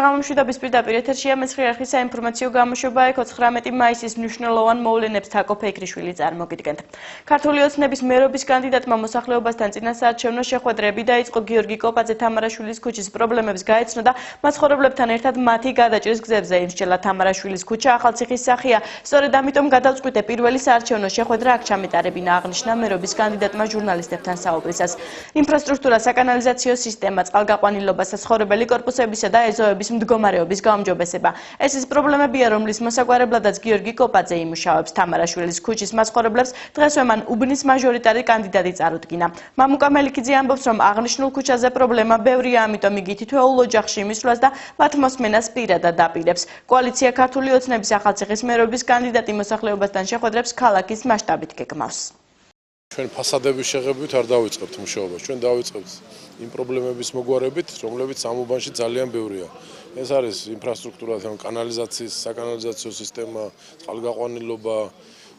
საღამო მშვიდობის პირდაპირ ეთერშია მეცხრე არხის საინფორმაციო გამოშვება 19 მაისის მნიშვნელოვან მოვლენებს თაკო ფეიქრიშვილი წარმოგიდგენთ. ქართული ოცნების მერობის კანდიდატმა მოსახლეობასთან წინასაარჩევნო შეხვედრები დაიწყო. გიორგი კოპაძე თამარაშვილის ქუჩის პრობლემებს გაეცნო და მაცხოვრებლებთან ერთად მათი გადაჭრის გზებზე იმსჯელა. თამარაშვილის ქუჩა ახალციხის სახეა. სწორედ ამიტომ გადავწყვიტე პირველი საარჩევნო შეხვედრა აქ ჩამეტარებინა, აღნიშნა მერობის კანდიდატმა ჟურნალისტებთან საუბრისას. ინფრასტრუქტურა, საკანალიზაციო სისტემა, წყალგაყვანილობა, საცხოვრებელი კორპუსებისა და ეზოების მდგომარეობის გაუმჯობესება. ეს ის პრობლემებია, რომლის მოსაგვარებლადაც გიორგი კოპაძე იმუშავებს. თამარაშვილის ქუჩის მაცხოვრებლებს დღესვე მან უბნის მაჟორიტარი კანდიდატი წარუდგინა. მამუკა მელიქიძე ამბობს, რომ აღნიშნულ ქუჩაზე პრობლემა ბევრია, ამიტომ იგი თითოეულ ოჯახში მისვლას და მათ მოსმენას პირადად აპირებს. კოალიცია ქართული ოცნების ახალციხის მერობის კანდიდატი მოსახლეობასთან შეხვედრებს ქალაქის მასშტაბით გეგმავს. ჩვენ ფასადების შეღებებით არ დავიწყებთ მუშაობას, ჩვენ დავიწყებთ იმ პრობლემების მოგვარებით, რომლებიც ამ უბანში ძალიან ბევრია. ეს არის ინფრასტრუქტურა, კანალიზაციის, საკანალიზაციო სისტემა, წყალგაყვანილობა,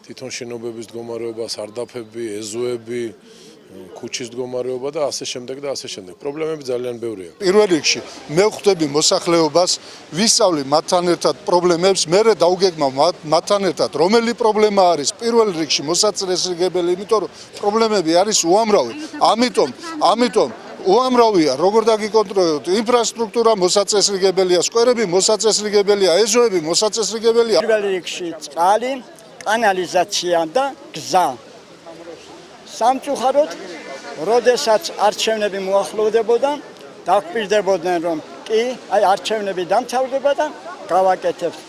თვითონ შენობების მდგომარეობა, სარდაფები, ეზოები, ქუჩის მდგომარეობა და ასე შემდეგ და ასე შემდეგ. პრობლემები ძალიან ბევრია. პირველ რიგში მე ვხვდები მოსახლეობას, ვისწავლი მათთან ერთად პრობლემებს, მერე დავგეგმავ მათთან ერთად რომელი პრობლემა არის პირველ რიგში მოსაწესრიგებელი, იმიტომ რომ პრობლემები არის უამრავი. ამიტომ უამრავია, როგორ დაგიკონტროლოთ, ინფრასტრუქტურა მოსაწესრიგებელია, სკვერები მოსაწესრიგებელია, ეზოები მოსაწესრიგებელია. პირველ რიგში წყალი, კანალიზაცია და გზა. სამწუხაროდ, როდესაც არჩევნები მოახლოვდებოდა, დაგვპირდებოდნენ, რომ კი, არჩევნები დამთავრდება და გავაკეთებთ.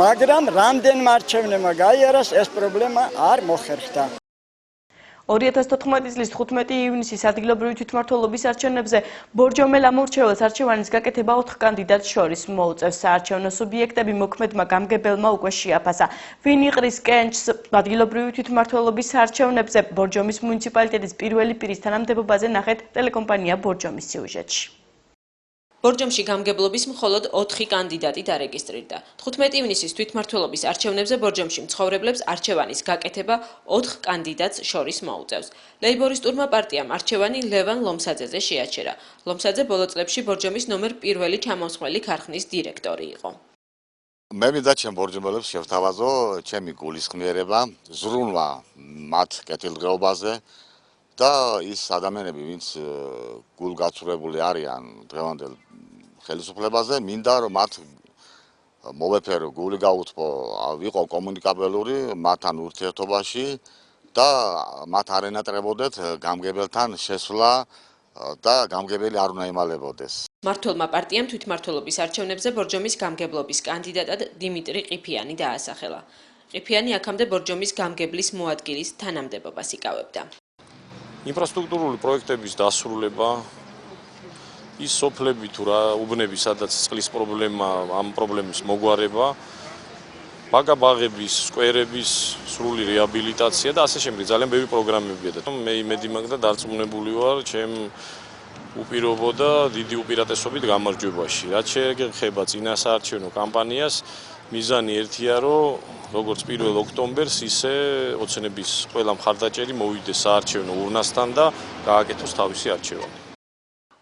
მაგრამ რამდენმა არჩევნებმა გაიარეს, ეს პრობლემა არ მოხერხდა. 2014 წლის 15 ივნისის ადგილობრივი თვითმმართველობის არჩევნებზე ბორჯომელ ამორჩეველს არჩევანის გაკეთება 4 კანდიდატს შორის მოუწევს. საარჩევნო სუბიექტები მოქმედმა გამგებელმა უკვე შეაფასა. ვინ იყრის კენჭს ადგილობრივი თვითმმართველობის არჩევნებზე, ბორჯომის მუნიციპალიტეტის პირველი პირის თანამდებობაზე ნახეთ ტელეკომპანია ბორჯომის სიუჟეტში. ბორჯომში გამგებლობის მხოლოდ 4 კანდიდატი დარეგისტრირდა. 15 ივნისის თვითმმართველობის არჩევნებზე ბორჯომში მცხოვრებლებს არჩევანის გაკეთება 4 კანდიდატს შორის მოუწევს. ლეიბორისტურმა პარტიამ არჩევანი ლევან ლომსაძეზე შეაჩერა. ლომსაძე ბოლო წლებში ბორჯომის ნომერ 1 ჩამოსხმელი ქარხნის დირექტორი იყო. მე მინდა ჩემ ბორჯომელებს შევთავაზო ჩემი გულისხმიერება, ზრუნვა მათ კეთილდღეობაზე. და ის ადამიანები, ვინც გულგაცურებული არიან დღევანდელ ხელისუფლებაზე, მინდა რომ მათ მოვეფერო, გული გაუთმო, ვიყო კომუნიკაბელური მათთან ურთიერთობაში და მათ არ ენატრებოდეთ გამგებელთან შესვლა და გამგებელი არ უნდა იმალებოდეს. მმართველმა პარტიამ თვითმმართველობის არჩევნებზე ბორჯომის გამგებლობის კანდიდატად დიმიტრი ყიფიანი დაასახელა. ყიფიანი აქამდე ბორჯომის გამგებლის მოადგილის თანამდებობას იკავებდა. ინფრასტრუქტურული პროექტების დასრულება, ის სოფლები თუ რა უბნები, სადაც წყლის პრობლემა, ამ პრობლემის მოგვარება, ბაგა-ბაღების, სკვერების სრული რეაბილიტაცია და ასე შემდეგ ძალიან ბევრი პროგრამებია და მე იმედი მაქვს და დარწმუნებული ვარ ჩემ უპირობო და დიდი უპირატესობით გამარჯვებაში. რაც შეეხება წინასაარჩევნო კამპანიას, მიზანი ერთია, რომ როგორც 1 ოქტომბერს, ისე ოცნების ყველა მხარდაჭერი მოვიდეს საარჩევნო ურნასთან და გააკეთოს თავისი არჩევანი.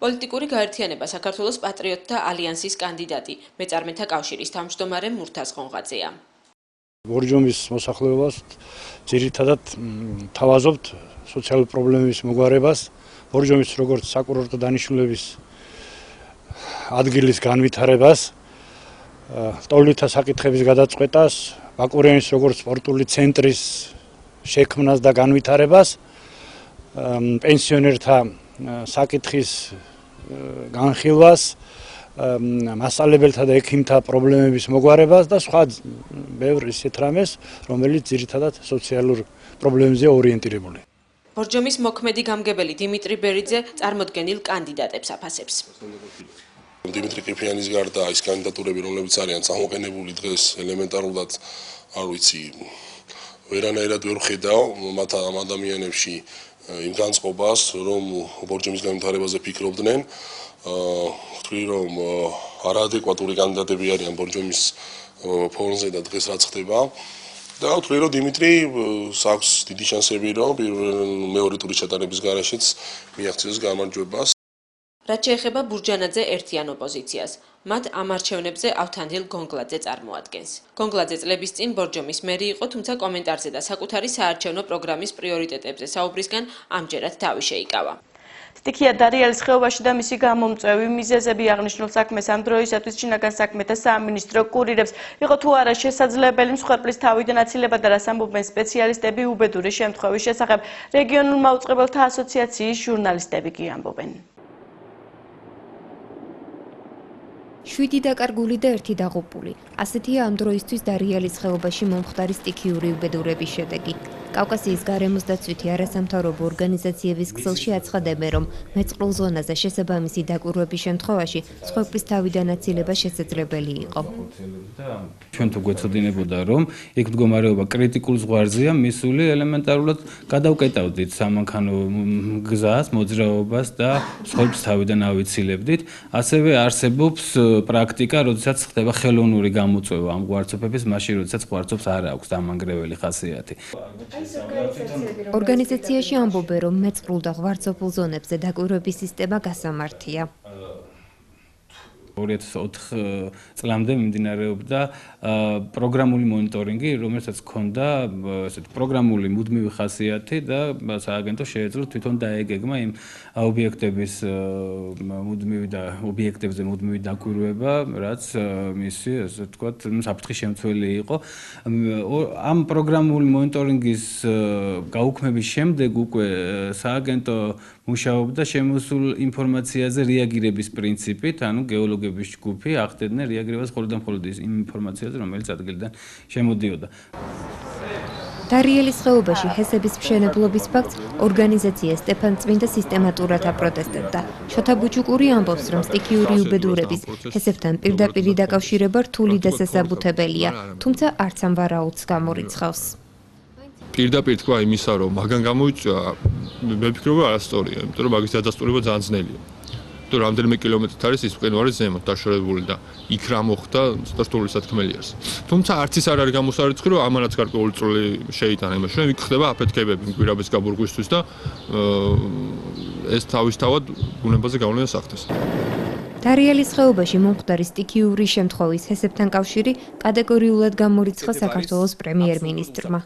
პოლიტიკური გაერთიანება საქართველოს პატრიოტთა ალიანსის კანდიდატი, მეწარმეთა კავშირის თავმჯდომარე მურთაზ ხონღაძეა. ბორჯომის მოსახლეობას ძირითადად თავაზობთ სოციალური პრობლემების მოგვარებას, ბორჯომის როგორც საკურორტო დანიშნულების ადგილის განვითარებას, ტოლითა საკითხების გადაწყვეტას, ბაკურიანის როგორც სპორტული ცენტრის შექმნას და განვითარებას, პენსიონერთა საკითხის განხილვას, მასწავლებელთა და ექიმთა პრობლემების მოგვარებას და სხვა ბევრ ისეთ რამეს, რომელიც ძირითადად სოციალურ პრობლემებზე ორიენტირებული. ბორჯომის მოქმედი გამგებელი დიმიტრი ბერიძე წარმოდგენილ კანდიდატებს აფასებს. დიმიტრი ყიფიანის გარდა ის კანდიდატურები, რომლებიც არიან წამოყენებული დღეს ელემენტარულად, არ ვიცი, ვერანაირად ვერ ხედავ მათ ამ ადამიანებში იმ განწყობას, რომ ბორჯომის განვითარებაზე ფიქრობდნენ, ვთვლი რომ არაადეკვატური კანდიდატები არიან ბორჯომის ფონზე და დღეს რაც ხდება. და ვთვლი რომ დიმიტრი აქვს დიდი შანსები, რომ მეორე ტურის ჩატარების გარეშეც მიაღწიოს გამარჯვებას. რაც შეეხება ბურჯანაძე ერთიან ოპოზიციას. მათ ამ არჩევნებზე ავთანდილ გონგლაძე წარმოადგენს. გონგლაძე წლების წინ ბორჯომის მერი იყო, თუმცა კომენტარზე და საკუთარი საარჩევნო პროგრამის პრიორიტეტებზე საუბრისგან ამჯერად თავი შეიკავა. სტიქია დარიელის ხეობაში და მისი გამომწვევი მიზეზები აღნიშნულ საქმეს ამ დროისათვის შინაგან საქმეთა სამინისტრო კურირებს. იყო თუ არა შესაძლებელი მსხვერპლის თავიდან აცილება და რას ამბობენ სპეციალისტები უბედური შემთხვევის შესახებ. რეგიონულ მაუწყებელთა ასოციაციის ჟურნალისტები კი ამბობენ. 7 დაკარგული და 1 დაღუპული. ასეთია ამ დროისთვის დარიელის ხეობაში მომხდარი სტიქიური უბედურების შედეგი. კავკასიის გარემოს დაცვითი არასამთავრობო ორგანიზაციების ქსელში აცხადებენ, რომ მეწყრულ ზონაზე შესაბამისი დაკვირვების შემთხვევაში მსხვერპლის თავიდან აცილება შესაძლებელი იყო. ჩვენ თუ გვეცოდინებოდა, რომ იქ მდგომარეობა კრიტიკულ ზღვარზეა მისული, ელემენტარულად გადავკეტავდით სამანქანო გზას, მოძრაობას და მსხვერპლის თავიდან ავიცილებდით. ასევე არსებობს პრაქტიკა, როდესაც ხდება ხელოვნური გამოწვევა ამ ღვარცობების, მაშინ როდესაც ღვარცობს არ აქვს დამანგრეველი ხასიათი. ორგანიზაციაში ამბობენ, რომ მეწყრულ და ღვარცობულ ზონებზე დაკვირვების სისტემა გასამართია. 2004 წლამდე მიმდინარეობდა პროგრამული მონიტორინგი, რომელსაც ჰქონდა ესეთ პროგრამული მუდმივი ხასიათი და სააგენტო შეეძლო თვითონ დაეგეგმა იმ ობიექტების მუდმივი და ობიექტებზე მუდმივი დაკვირვება, რაც მისი ესე ვთქვათ საფრთხის შემცველი იყო. ამ პროგრამული მონიტორინგის გაუქმების შემდეგ უკვე სააგენტო მუშაობდა შემოსულ ინფორმაციაზე რეაგირების პრინციპით, ანუ გეოლოგების ჯგუფი ახდენდნენ რეაგირებას მხოლოდ და მხოლოდ იმ ინფორმაციაზე, რომელიც ადგილიდან შემოდიოდა. დარიელის ხეობაში ჰესების მშენებლობის ფაქტს ორგანიზაცია სტეფან წმინდა სისტემატურად აპროტესტებდა. შოთა ბუჩუკური ამბობს, რომ სტიქიური უბედურების ჰესებთან პირდაპირი დაკავშირება რთული და სასაბუთებელია, თუმცა არც ამ ვარაუდს გამორიცხავს. პირდაპირ თქვა იმისა, რომ მაგან გამოიწვია, მე ვფიქრობ, არასწორია, იმიტომ რომ მაგის დადასტურება ძალიან ძნელია. თუ რამდენიმე კილომეტრით არის ის მყინვარი ზემოთ დაშორებული და იქ რა მოხდა, სტატისტიკური სათქმელი არის. თუმცა არც ის არ არის გამოსარიცხი, რომ ამანაც გარკვეული წვლილი შეიტანა იმაში, რომ იქ ხდება აფეთქებები მკვირაბის გაბურგვისთვის და ეს თავისთავად ბუნებაზე გავლენას ახდენს. დარიელის ხეობაში მომხდარი სტიქიური შემთხვევის ჰესებთან კავშირი კატეგორიულად გამორიცხა საქართველოს პრემიერ-მინისტრმა.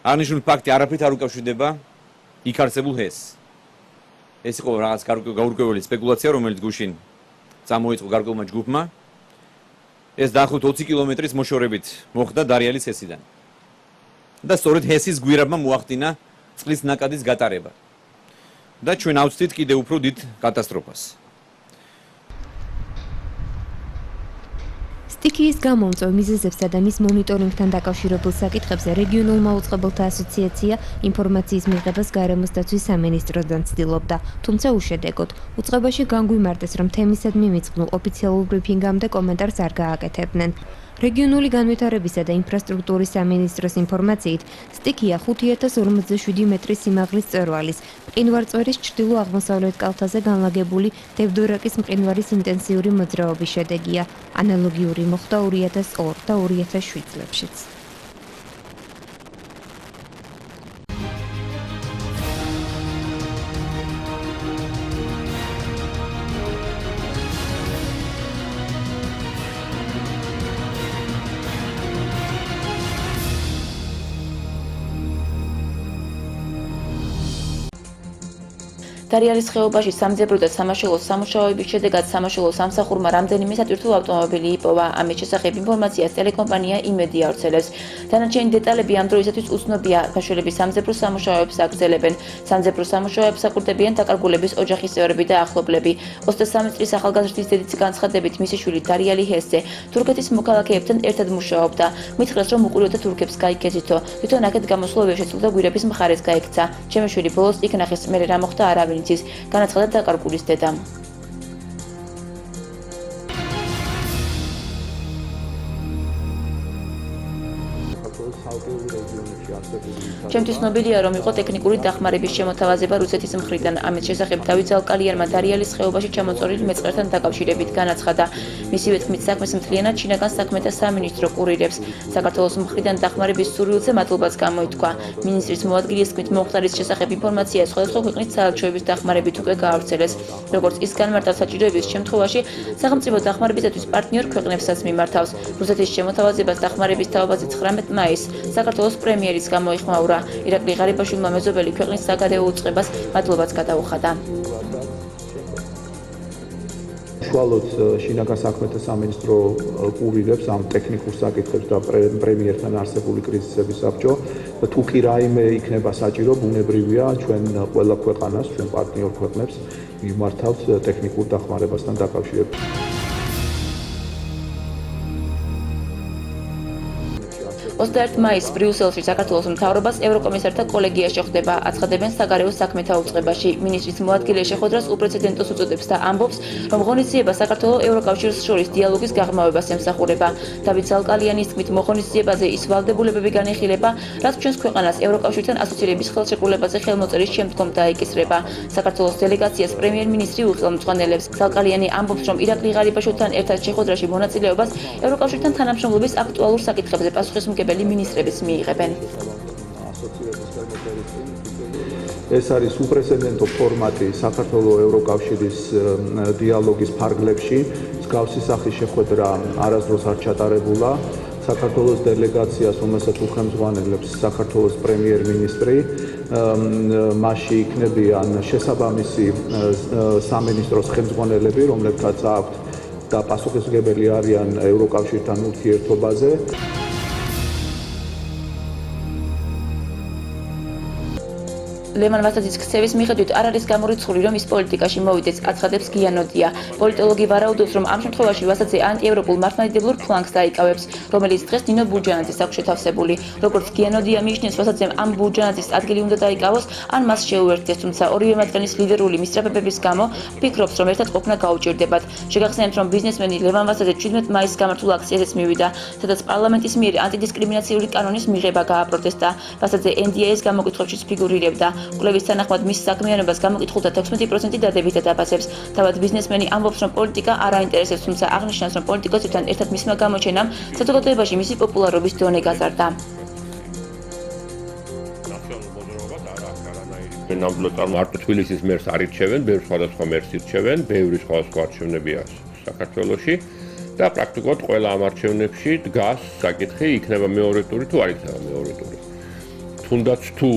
აღნიშნული ფაქტი არაფრით არ უკავშირდება იქ არსებულ ჰესს. ეს იყო რაღაც გაურკვეველი სპეკულაცია, რომელიც გუშინ წამოიწყო გარკვეულმა ჯგუფმა. ეს დაახლოებით 20 კილომეტრის მოშორებით მოხდა დარიელის ჰესიდან. და სწორედ ჰესის გვირაბმა მოახდინა წყლის ნაკადის გატარება. და ჩვენ ავწვდით კიდევ უფრო დიდ კატასტროფას. სტიქიის გამომწვევ მიზეზებსა და მის მონიტორინგთან დაკავშირებულ საკითხებზე რეგიონულ მაუწყებელთა ასოციაცია ინფორმაციის მიღებას გარემოს დაცვის სამინისტროდან ცდილობდა, თუმცა უშედეგოდ. უწყებაში განგვიმარტეს, რომ თემისადმი მიწყნულ ოფიციალურ ბრიფინგამდე კომენტარს არ გააკეთებდნენ. რეგიონული განვითარებისა და ინფრასტრუქტურის სამინისტროს ინფორმაციით, სტიქია 5047 მეტრის სიმაღლის მწვერვალის, მყინვარწვერის ჩრდილო-აღმოსავლეთ კალთაზე განლაგებული დევდორაკის მყინვარის ინტენსიური მოძრაობის შედეგია. ანალოგიური მოხდა 2002 და 2007 წლებშიც. დარიელის ხეობაში სამძებრო და სამაშველოს სამუშაოების შედეგად სამაშველოს სამსახურმა რამდენიმე სატვირთო ავტომობილი იპოვა. ამის შესახებ ინფორმაციას ტელეკომპანია იმედი ავრცელებს. დანარჩენი დეტალები ამ დროისათვის უცნობია. საშუალების სამძებრო სამუშაოებს აგრძელებენ. სამძებრო სამუშაოებს აკურდებიან დაკარგულების ოჯახის წევრები და ახლობლები. 23 წლის ახალგაზრდის დედის განცხადებით, მისი შვილი დარიელი ჰესზე თურქეთის მოქალაქეებთან ერთად მუშაობდა. მითხრეს, რომ უყურებდა თურქებს გაიქეცითო. თვითონ აქეთ გამოსვლავე შეცვლიდა გვირაბის მხარეს გაიქცა. ჩემი შვილი ბოლოს იქ ნახეს, მერე რა მოხდა არავინ განაცხადა დაკარგულის დედამ. ჩემთვის ცნობილია, რომ იყო ტექნიკური დახმარების შემოთავაზება რუსეთის მხრიდან. ამის შესახებ დავით ზალკალიანმა დარიალის ხეობაში ჩამოწოლილ მეწყერთან დაკავშირებით განაცხადა. მისივე თქმით, საქმეს მთლიანად ჩინაგან საქმეთა სამინისტრო კურირებს. საქართველოს მხრიდან დახმარების სურვილზე მადლობას გამოითქვა. მინისტრის მოადგილის თქმით, მომხდარის შესახებ ინფორმაცია სხვადასხვა ქვეყნის საელჩოების დახმარებით უკვე გაავრცელეს. როგორც ის განმარტავს, საჭიროების შემთხვევაში სახელმწიფო დახმარებისათვის პარტნიორ ქვეყნებსაც მიმართავს. რუსეთის შემოთავაზებას დახმარების თაობაზე 19 მაისს საქართველოს პრემიერიც გამოიხმაურა. ირაკლი ღარიბაშვილმა მეზობელი ქვეყნის საგარეო უწყებას მადლობაც გადაუხადა. უშუალოდ შინაგან საქმეთა სამინისტრო კურირებს ამ ტექნიკურ საკითხებს და პრემიერთან არსებული კრიზისების საბჭო. თუ კი რაიმე იქნება საჭირო, ბუნებრივია ჩვენ ყველა ქვეყანას, ჩვენ პარტნიორ ქვეყნებს მიმართავთ ტექნიკურ დახმარებასთან დაკავშირებით. 21 მაისს ბრიუსელში საქართველოს მთავრობას ევროკომისართა კოლეგია შეხვდება, აცხადებენ საგარეო საქმეთა უწყებაში. მინისტრის მოადგილე შეხვედრას უპრეცედენტოს უწოდებს და ამბობს, რომ ღონისძიება საქართველოს ევროკავშირს შორის დიალოგის გაღრმავებას ემსახურება. დავით ზალკალიანის თქმით, მოღონისძიებაზე ის ვალდებულებები განიხილება, რაც ჩვენს ქვეყანას ევროკავშირთან ასოცირების ხელშეკრულებაზე ხელმოწერის შემდგომ დაეკისრება. საქართველოს დელეგაციას პრემიერ-მინისტრი უხელმძღვანელებს. ზალკალიანი ამბობს, რომ ირაკლი ღარიბაშვილთან ერთად შეხვედრაში მონაწილეობას ევროკავშირთან თანამშრომლობის აქტუალურ საკითხებზე პასუხისმგებელი მინისტრებიც მიიღებენ. ეს არის უპრეცედენტო ფორმატი საქართველოს ევროკავშირის დიალოგის ფარგლებში. მსგავსი სახის შეხვედრა არასდროს არ ჩატარებულა. საქართველოს დელეგაციას, რომელსაც უხელმძღვანელებს საქართველოს პრემიერ-მინისტრი, მასში იქნებიან შესაბამისი სამინისტროს ხელმძღვანელები, რომლებთაც აქვთ და პასუხისმგებელი არიან ევროკავშირთან ურთიერთობაზე. ლევან ვასაძის ქცევის მიხედვით არ არის გამორიცხული, რომ ის პოლიტიკაში მოვიდეს, აცხადებს გიანოდია. პოლიტოლოგი ვარაუდობს, რომ ამ შემთხვევაში ვასაძე ანტიევროპულ მართლმადიდებლურ ფლანგს დაიკავებს, რომელიც დღეს ნინო ბურჯანაძის აქვს შეთავსებული. როგორც გიანოდია მიიჩნევს, ვასაძემ ამ ბურჯანაძის ადგილი უნდა დაიკავოს, ან მას შეუერთდეს, თუმცა ორივე მათგანის ლიდერული მისწრაფებების გამო ფიქრობს, რომ ერთად ყოფნა გაუჭირდებათ. შეგახსენებთ, რომ ბიზნესმენი ლევან ვასაძე 17 მაისს გამართულ აქციაზეც მივიდა, სადაც პარლამენტის მიერ ანტიდისკრიმინაციული კანონის მიღება გააპროტესტა. ვასაძე NDA-ის გამოკითხვებშიც ფიგურირებდა. კვლევის თანახმად მის საქმიანობას გამოკითხულთა 16% დადებითად დაფასებს. თავად ბიზნესმენი ამბობს, რომ პოლიტიკა არ აინტერესებს, თუმცა აღნიშნავს, რომ პოლიტიკოსებთან ერთად მისმა გამოჩენამ საზოგადოებაში მისი პოპულარობის დონე გაზარდა. ნამდვილად მარტო თბილისის მერს არ ირჩევენ, ბევრ სხვადასხვა მერს ირჩევენ, ბევრი სხვადასხვა არჩევნებია საქართველოში და პრაქტიკულად ყველა ამ არჩევნებში დგას საკითხი, იქნება მეორე ტური თუ არ იქნება მეორე ტური. თუნდაც თუ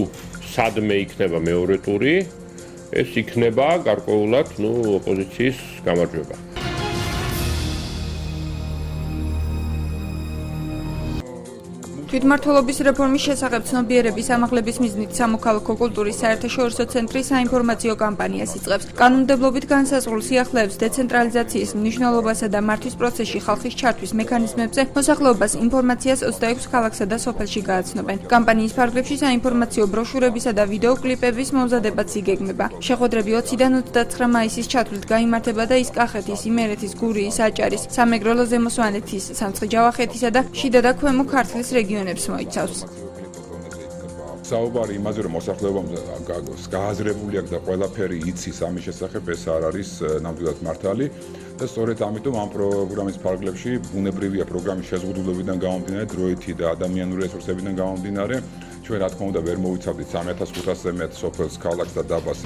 სადმე იქნება მეორე ტური, ეს იქნება გარკვეულად, ოპოზიციის გამარჯვება. თვითმმართველობის რეფორმის შესახებ ცნობიერების ამაღლების მიზნით სამოქალაქო კულტურის საერთაშორისო ცენტრი საინფორმაციო კამპანიას იწყებს. კანონმდებლობით განსაზღვრულ სიახლეებს დეცენტრალიზაციის მნიშვნელობასა და მართვის პროცესში ხალხის ჩართვის მექანიზმებზე მოსახლეობას ინფორმაციას 26 ქალაქსა და სოფელში გააცნობენ. კამპანიის ფარგლებში საინფორმაციო ბროშურებისა და ვიდეოკლიპების მომზადებაც იგეგმება. შეხვედრები 20-დან 29 მაისის ჩათვლით გაიმართება და ის კახეთის, იმერეთის, გურიის, აჭარის, სამეგრელო ზემო სვანეთის, სამცხე-ჯავახეთისა და შიდა და ქვემო ქართლის რეგიონებში მოიცავს. საუბარი იმაზე, რომ მოსახლეობამ გააზრებული აქვს და ყველაფერი იცის ამის შესახებ, ეს არ არის ნამდვილად მართალი და სწორედ ამიტომ ამ პროგრამის ფარგლებში ბუნებრივია პროგრამის შეზღუდულობიდან გამომდინარე, დროითი და ადამიანური რესურსებიდან გამომდინარე, ჩვენ რა თქმა უნდა ვერ მოვიცავდით 3500-ზე მეტ სოფელს, ქალაქს და დაბას.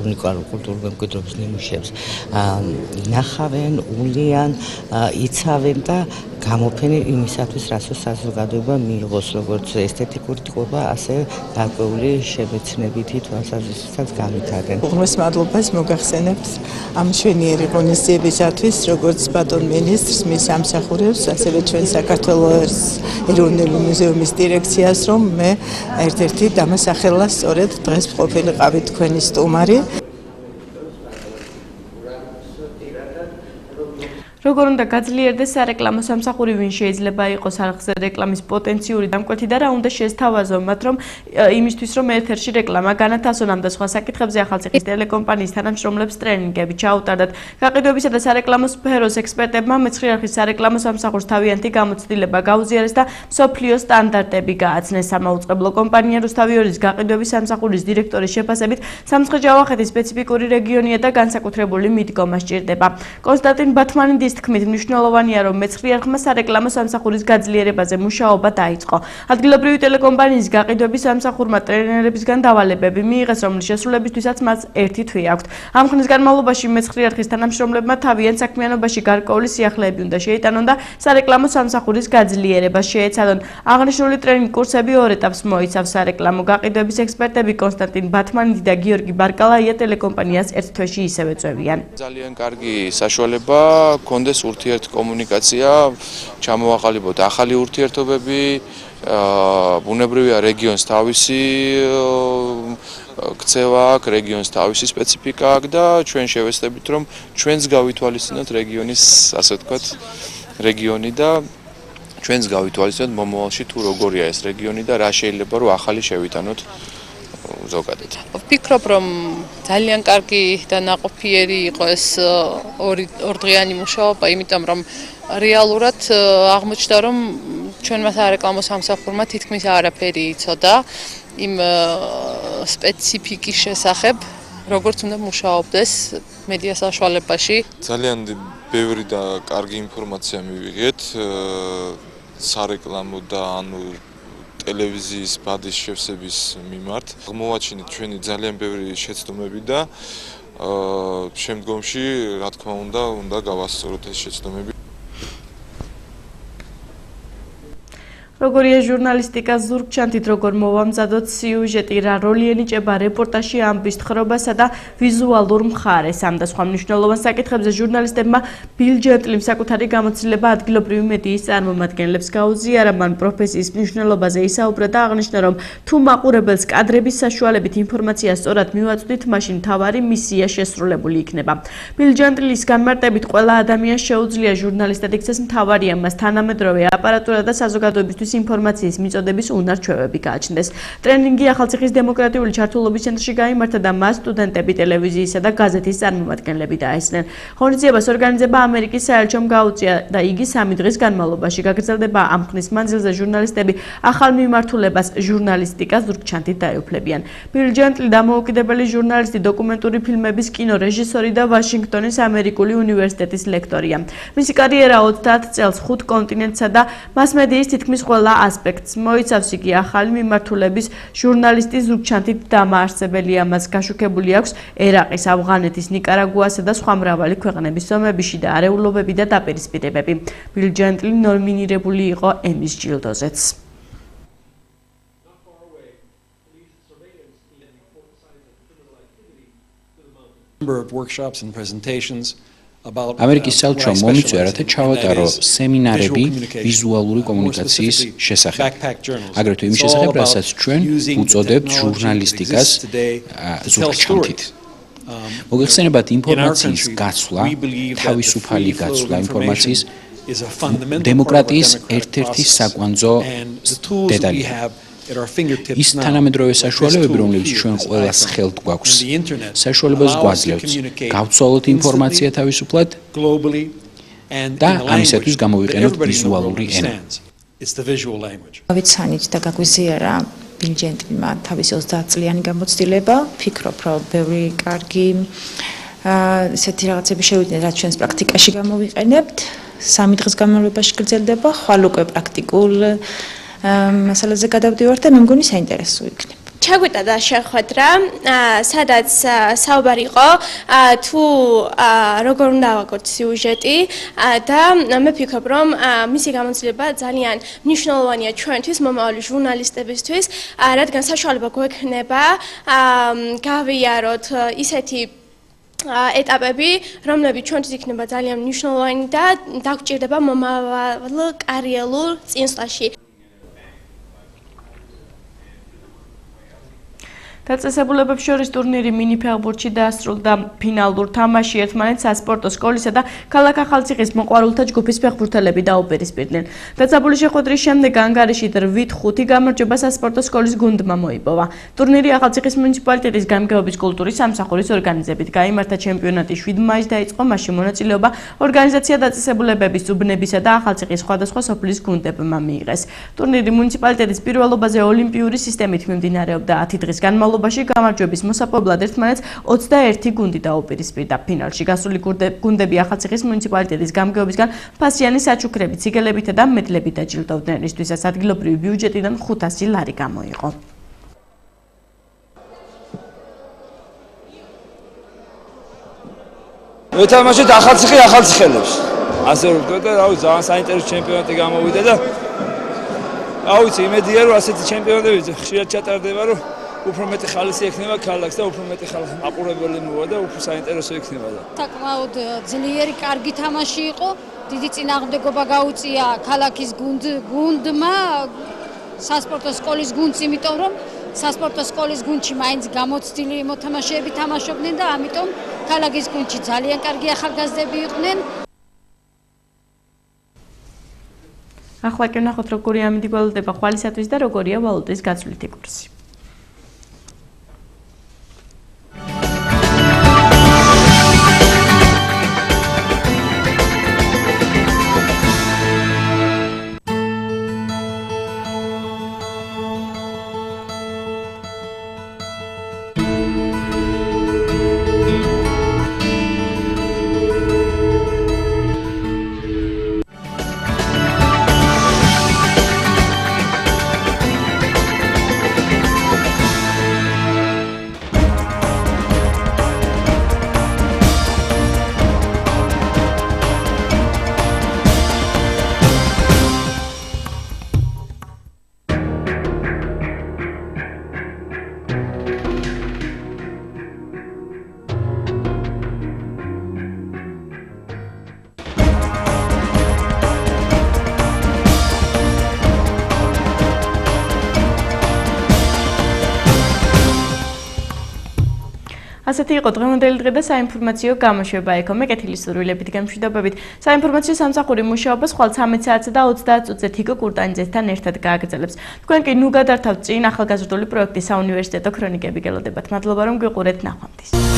უნიკალურ კულტურულ მემკვიდრეობის ნიმუშებს ინახავენ, ულიან, იცავენ და გამოფენენ იმისათვის, რასაც საზოგადოება მიიღოს, როგორც ესთეტიკური ტიპობა, ასე გარკვეული შემეცნებითი თვალსაზრისითაც განვითარდნენ. უღრმეს მადლობას მოგახსენებთ ამ მშვენიერი ღონისძიებისათვის, როგორც ბატონ მინისტრს, მის ამსახურებს, ასევე ჩვენ საქართველოს ეროვნული მუზეუმის დირექციას, რომ მე ერთ-ერთი დამასახელა სწორედ დღეს ყოფილიყავი თქვენი სტუმარი. როგორ უნდა გაძლიერდეს სარეკლამო სამსახური, ვინ შეიძლება იყოს არხზე რეკლამის პოტენციური დამკვეთი და რა უნდა შესთავაზო მათ, რომ იმისთვის რომ ეთერში რეკლამა განათავსონ ამ და სხვა საკითხებზე ახალციხის ტელეკომპანიის თანამშრომლებს ტრენინგები ჩაუტარდათ. გაყიდვებისა და სარეკლამო სფეროს ექსპერტებმა მეცხრე არხის სარეკლამო სამსახურს თავიანთი გამოცდილება გაუზიარეს და მსოფლიო სტანდარტები გააცნეს. სამაუწყებლო კომპანია რუსთავი 2-ის გაყიდვების სამსახურის დირექტორის შეფასებით სამცხე-ჯავახეთის სპეციფიკური რეგიონია და განსაკუთრებული მიდგომა სჭირდება. კონსტანტინ ბათმანიძის თქმით, მნიშვნელოვანია, რომ მეცხრე არხმა სარეკლამო სამსახურის გაძლიერებაზე მუშაობა დაიწყო. ადგილობრივი ტელეკომპანიის გაყიდვების სამსახურმა ტრენერებისგან დავალებები მიიღეს, რომლის შესრულებისთვისაც მას 1 თვე აქვთ. ამ ხნის განმავლობაში მეცხრე არხის თანამშრომლებმა თავიანთ საქმიანობაში გარკვეული სიახლეები უნდა შეიტანონ და სარეკლამო სამსახურის გაძლიერებას შეეცადონ. აღნიშნული ტრენინგ კურსები 2 ეტაპს მოიცავს. სარეკლამო გაყიდვების ექსპერტები კონსტანტინ ბათმანიძე და გიორგი ბარკალაია ტელეკომპანიას 1 თვეში ისევე წვევიან. ძალიან კარგი საშუალება კონდეს ურთიერთკომუნიკაცია, ჩამოაყალიბოთ ახალი ურთიერთობები, ბუნებრივია რეგიონს თავისი ქცევა აქვს, რეგიონს თავისი სპეციფიკა აქვს და ჩვენ შევეცდებით, რომ ჩვენს გავითვალისწინოთ რეგიონის, ასე ვთქვათ, რეგიონი და ჩვენს გავითვალისწინოთ მომავალში თუ როგორია ეს რეგიონი და რა შეიძლება რომ ახალი შევიტანოთ ზოგადად. ვფიქრობ, რომ ძალიან კარგი და ნაყოფიერი იყო ეს ორდღიანი მუშაობა, იმიტომ რომ რეალურად აღმოჩნდა, რომ ჩვენმა სარეკლამო სამსახურმა თითქმის არაფერი იცოდა იმ სპეციფიკის შესახებ, როგორც უნდა მუშაობდეს მედია საშუალებაში. ძალიან ბევრი და კარგი ინფორმაცია მივიღეთ სარეკლამო და ტელევიზიის ბადის შევსების მიმართ. აღმოვაჩინეთ ჩვენი ძალიან ბევრი შეცდომები და შემდგომში, რა თქმა უნდა გავასწოროთ ეს შეცდომები. როგორია ჟურნალისტიკა ზურგჩანთით, როგორ მოვამზადოთ სიუჟეტი, რა როლი ენიჭება რეპორტაჟში ამბის თხრობასა და ვიზუალურ მხარეს. ამ და სხვა მნიშვნელოვან საკითხებზე ჟურნალისტებმა ბილ ჯენტლიმ საკუთარი გამოცდილება ადგილობრივი მედიის წარმომადგენლებს გაუზიარა. მან პროფესიის მნიშვნელობაზე ისაუბრა და აღნიშნა, რომ თუ მაყურებელს კადრების საშუალებით ინფორმაცია სწორად მივაწვდით, მაშინ მთავარი მისია შესრულებული იქნება. ბილ ჯენტლის განმარტებით, ყველა ადამიანს შეუძლია ჟურნალისტად იქცეს, მთავარია მას თანამედროვე აპარატურა და საზოგადოებისთვის ინფორმაციის მიწოდების უნარჩვევები გააჩნდეს. ტრენინგი ახალციხის დემოკრატიული ჩართულობის ცენტრში გაიმართა და მას სტუდენტები, ტელევიზიისა და გაზეთის წარმომადგენლები დაესწრნენ. ღონისძიებას ორგანიზება ამერიკის საელჩომ გაუწია და იგი 3 დღის განმავლობაში გაგრძელდება. ამ ხნის მანძილზე ჟურნალისტები ახალ მიმართულებას ჟურნალისტიკა ზურგჩანთით დაეუფლებიან. ბილ ჯენტლი დამოუკიდებელი ჟურნალისტი, დოკუმენტური ფილმების კინორეჟისორი და ვაშინგტონის ამერიკული უნივერსიტეტის ლექტორია. მისი კარიერა 30 წელს 5 კონტინენტსა და მასმედიის თითქმის ყველა ასპექტს მოიცავს. იგი ახალი მიმართულების ჟურნალისტი ზურგჩანთით დამაარსებელია. მას გაშუქებული აქვს ერაყის, ავღანეთის, ნიკარაგუასა და სხვა მრავალი ქვეყნების ომები, შიდა არეულობები და დაპირისპირებები. ბილ ჯენტლი ნომინირებული იყო ემის ჯილდოზეც. ამერიკის საელჩომ მომიწვია, რათა ჩავატარო სემინარები ვიზუალური კომუნიკაციის შესახებ. აგრეთვე იმის შესახებ, რასაც ჩვენ უწოდებთ ჟურნალისტიკას ზურგჩანთით. მოგეხსენებათ ინფორმაციის გაცვლა, თავისუფალი გაცვლა ინფორმაციის დემოკრატიის ერთ-ერთი საკვანძო დედალია. ის თანამედროვე საშუალებები, რომლებიც ჩვენ ყველას ხელთ გვაქვს, საშუალებას გვაძლევს გავცვალოთ ინფორმაცია თავისუფლად და ამისათვის გამოვიყენოთ ვიზუალური ენა. გავიცანით და გაგვიზიარა ბილ ჯენტლმა თავისი 30 წლიანი გამოცდილება. ვფიქრობ, რომ ბევრი კარგი ესეთი რაღაცები შევიდნენ, რაც ჩვენს პრაქტიკაში გამოვიყენებთ. 3 დღის განმავლობაში გრძელდება, ხვალ უკვე პრაქტიკულ მასალაზე გადავდივართ და მე მგონი საინტერესო იქნება. ჩაგვეტა და შეხვედრა, სადაც საუბარი იყო თუ როგორ უნდა ავაგოთ სიუჟეტი და მე ვფიქრობ, რომ მისი გამოცდილება ძალიან მნიშვნელოვანია ჩვენთვის, მომავალი ჟურნალისტებისთვის, რადგან საშუალება გვექნება გავიაროთ ისეთი ეტაპები, რომლებიც ჩვენთვის იქნება ძალიან მნიშვნელოვანი და დაგვჭირდება მომავალ კარიერულ წინსვლაში. დაწესებულებებს შორის ტურნირი მინი ფეხბურთში დაასრულდა ფინალურ თამაში ერთმანეთს სასპორტო სკოლისა და ქალაქ ახალციხის მოყვარულთა ჯგუფის ფეხბურთელები დაუპირისპირდნენ. დაძაბული შეხვედრის შემდეგ ანგარიში 8-5 გამარჯვება სასპორტო სკოლის გუნდმა მოიპოვა. ტურნირი ახალციხის მუნიციპალიტეტის გამგეობის კულტურის სამსახურის ორგანიზებით გაიმართა ჩემპიონატი 7 მაისს დაიწყო, მასში მონაწილეობა ორგანიზაცია დაწესებულებების უბნებისა და ახალციხის სხვადასხვა სოფლის გუნდებმა მიიღეს. ტურნირი მუნიციპალიტეტის პირველობაზე ოლიმპიური სისტემით მიმდინარეობდა 10 დღის განმავლობაში გამარჯვების მოსაპოვებლად ერთმანეთს 21 გუნდი დაუპირისპირდა. ფინალში გასული გუნდები ახალციხის მუნიციპალიტეტის გამგეობისგან ფასიანი საჩუქრებით, სიგელებითა და მედლებით დაჯილდოვდნენ, რისთვისაც ადგილობრივი ბიუჯეტიდან 500 ლარი გამოიყო. ვეთამაშეთ ახალციხე ახალციხელებს. ასე რომ ვთქვა და რავი ძალიან საინტერესო ჩემპიონატი გამოვიდა და აუცი იმედია რომ ასეთი ჩემპიონატები ხშირად ჩატარდება რომ უფრო მეტი ხალისი ექნება ქალაქს და უფრო მეტი ხალხი მაყურებელი მოვა და უფრო საინტერესო იქნება და საკმაოდ ძლიერი კარგი თამაში იყო დიდი წინააღმდეგობა გაუწია ქალაქის გუნდმა სასპორტო სკოლის გუნდს იმიტომ რომ სასპორტო სკოლის გუნდში მაინც გამოცდილი მოთამაშეები თამაშობდნენ და ამიტომ ქალაქის გუნდში ძალიან კარგი ახალგაზრდები იყვნენ. ახლა კი ვნახოთ როგორი ამინდი გვალვდება ხვალისათვის და როგორია ვალუტის გაცვლითი კურსი. ასეთი იყო დღევანდელი დღე და საინფორმაციო გამოშვება ეკო მეკეთილის სურვილებით გამშვიდობებით. საინფორმაციო სამსახური მუშაობას ხვალ 13 საათსა და 30 წუთზე თიგო კურტანიძესთან ერთად გააგრძელებს. თქვენ კი ნუ გადართავთ წინ ახალგაზრდული პროექტის საუნივერსიტეტო ქრონიკები გელოდებათ. მადლობა რომ გვიყურეთ, ნახვამდის.